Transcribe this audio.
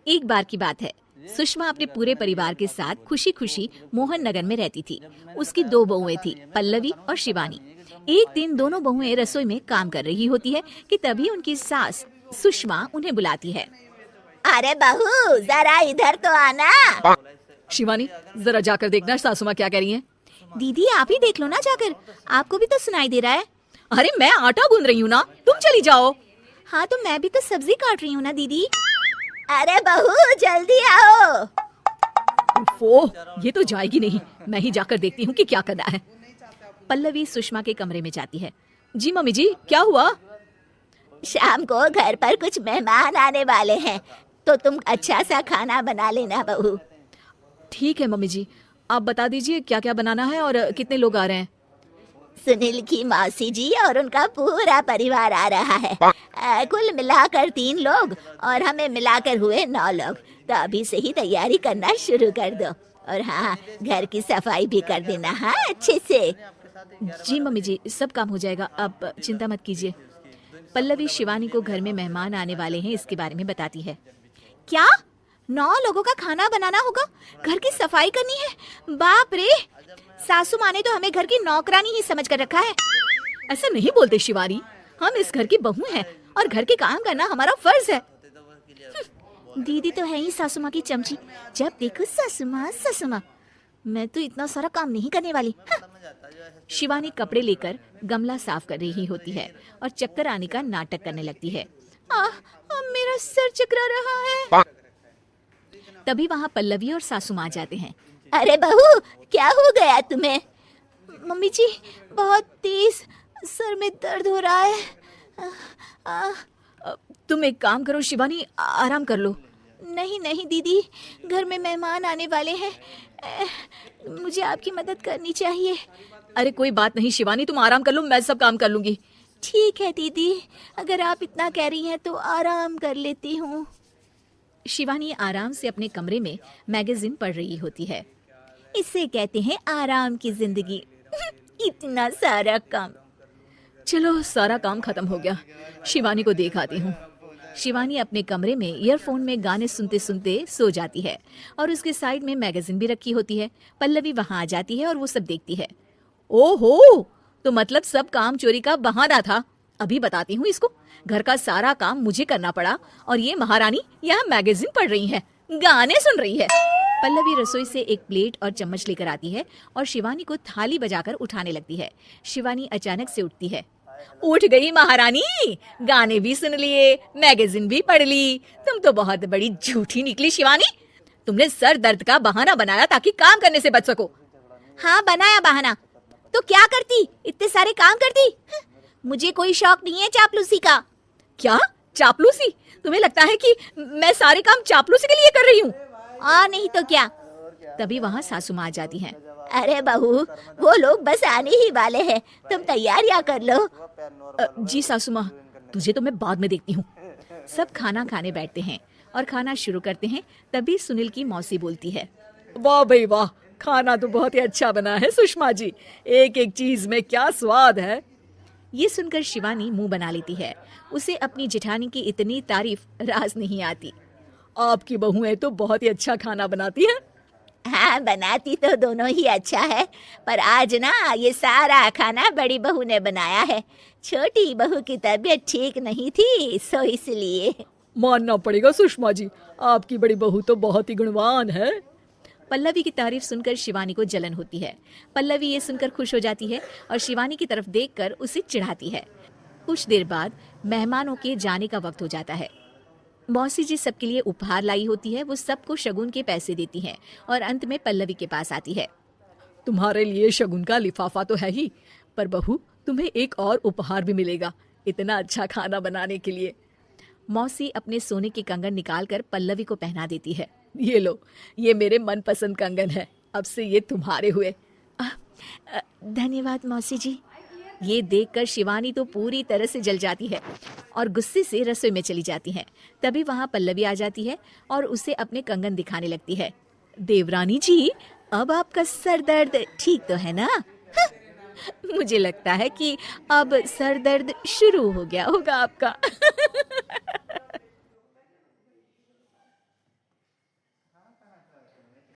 एक बार की बात है, सुषमा अपने पूरे परिवार के साथ खुशी खुशी मोहन नगर में रहती थी। उसकी 2 बहुएं थी, पल्लवी और शिवानी। एक दिन दोनों बहुएं रसोई में काम कर रही होती है कि तभी उनकी सास सुषमा उन्हें बुलाती है। अरे बहू, जरा इधर तो आना। शिवानी, जरा जाकर देखना सासू माँ क्या कह रही हैं। दीदी आप ही देख लो ना जाकर, आपको भी तो सुनाई दे रहा है। अरे मैं आटा गूंद रही हूँ ना, तुम चली जाओ। हाँ तो मैं भी तो सब्जी काट रही हूँ ना दीदी। अरे बहू, जल्दी आओ। वो ये तो जाएगी नहीं, मैं ही जाकर देखती हूँ कि क्या करना है। पल्लवी सुषमा के कमरे में जाती है। जी मम्मी जी, क्या हुआ? शाम को घर पर कुछ मेहमान आने वाले हैं, तो तुम अच्छा सा खाना बना लेना बहू। ठीक है मम्मी जी, आप बता दीजिए क्या क्या बनाना है और कितने लोग आ रहे हैं। सुनील की मौसी जी और उनका पूरा परिवार आ रहा है। कुल मिलाकर 3 लोग और हमें मिलाकर हुए 9 लोग। तो अभी से ही तैयारी करना शुरू कर दो। और हाँ, घर की सफाई भी कर देना, हाँ, अच्छे से। जी मम्मी जी, सब काम हो जाएगा, आप चिंता मत कीजिए। पल्लवी शिवानी को घर में मेहमान आने वाले हैं इसके बारे में बताती है। क्या 9 लोगों का खाना बनाना होगा, घर की सफाई करनी है? बाप रे, सासू माँ ने तो हमें घर की नौकरानी ही समझ कर रखा है। ऐसा नहीं बोलते शिवानी, हम इस घर की बहू हैं और घर के काम करना हमारा फर्ज है। दीदी तो है ही सासू माँ की चमची, जब देखो सासू माँ सासू माँ। मैं तो इतना सारा काम नहीं करने वाली। शिवानी कपड़े लेकर गमला साफ कर रही होती है और चक्कर आने का नाटक करने लगती है। मेरा सर चकरा रहा है। तभी वहाँ पल्लवी और सासू माँ जाते हैं। अरे बहू, क्या हो गया तुम्हें? मम्मी जी, बहुत तेज सर में दर्द हो रहा है। तुम एक काम करो शिवानी, आराम कर लो। नहीं नहीं दीदी, घर में मेहमान आने वाले हैं, मुझे आपकी मदद करनी चाहिए। अरे कोई बात नहीं शिवानी, तुम आराम कर लो, मैं सब काम कर लूंगी। ठीक है दीदी, अगर आप इतना कह रही हैं तो आराम कर लेती हूँ। शिवानी आराम से अपने कमरे में मैगजीन पढ़ रही होती है। इसे कहते हैं आराम की जिंदगी। इतना सारा काम। चलो सारा काम खत्म हो गया, शिवानी को देख आती हूँ। शिवानी अपने कमरे में ईयरफोन में गाने सुनते सुनते सो जाती है और उसके साइड में मैगजीन भी रखी होती है। पल्लवी वहाँ आ जाती है और वो सब देखती है। ओहो, तो मतलब सब काम चोरी का बहाना था। अभी बताती हूँ इसको। घर का सारा काम मुझे करना पड़ा और ये महारानी यहाँ मैगजीन पढ़ रही है, गाने सुन रही है। पल्लवी रसोई से एक प्लेट और चम्मच लेकर आती है और शिवानी को थाली बजाकर उठाने लगती है। शिवानी अचानक से उठती है। उठ गई महारानी, गाने भी सुन लिए, मैगजीन भी पढ़ ली। तुम तो बहुत बड़ी झूठी निकली शिवानी। तुमने सर दर्द का बहाना बनाया ताकि काम करने से बच सको। हाँ बनाया बहाना, तो क्या करती, इतने सारे काम करती। मुझे कोई शौक नहीं है चापलूसी का। क्या चापलूसी? तुम्हें लगता है कि मैं सारे काम चापलूसी के लिए कर रही हूँ? और नहीं तो क्या। तभी वहाँ सासू माँ आ जाती हैं। अरे बहू, वो लोग बस आने ही वाले हैं, तुम तैयारियां कर लो। जी सासू माँ, तुझे तो मैं बाद में देखती हूँ। सब खाना खाने बैठते हैं और खाना शुरू करते हैं। तभी सुनील की मौसी बोलती है। वाह भाई वाह, खाना तो बहुत ही अच्छा बना है सुषमा जी, एक एक चीज में क्या स्वाद है। ये सुनकर शिवानी मुंह बना लेती है। उसे अपनी जेठानी की इतनी तारीफ राज नहीं आती। आपकी बहुएं तो बहुत ही अच्छा खाना बनाती हैं। हाँ, बनाती तो दोनों ही अच्छा है, पर आज ना ये सारा खाना बड़ी बहू ने बनाया है। छोटी बहू की तबीयत ठीक नहीं थी, सो इसलिए। मानना पड़ेगा सुषमा जी, आपकी बड़ी बहू तो बहुत ही गुणवान है। पल्लवी की तारीफ सुनकर शिवानी को जलन होती है। पल्लवी ये सुनकर खुश हो जाती है और शिवानी की तरफ देखकर उसे चिढ़ाती है। कुछ देर बाद मेहमानों के जाने का वक्त हो जाता है। मौसी जी सबके लिए उपहार लाई होती है। वो सबको शगुन के पैसे देती हैं और अंत में पल्लवी के पास आती है। तुम्हारे लिए शगुन का लिफाफा तो है ही, पर बहू तुम्हें एक और उपहार भी मिलेगा इतना अच्छा खाना बनाने के लिए। मौसी अपने सोने के कंगन निकालकर पल्लवी को पहना देती है। ये लो, ये मेरे मनपसंद कंगन है, अब से ये तुम्हारे हुए। धन्यवाद मौसी जी। ये देखकर शिवानी तो पूरी तरह से जल जाती है और गुस्से से रसोई में चली जाती है। तभी वहाँ पल्लवी आ जाती है और उसे अपने कंगन दिखाने लगती है। देवरानी जी, अब आपका सर दर्द ठीक तो है ना? मुझे लगता है कि अब सर दर्द शुरू हो गया होगा आपका।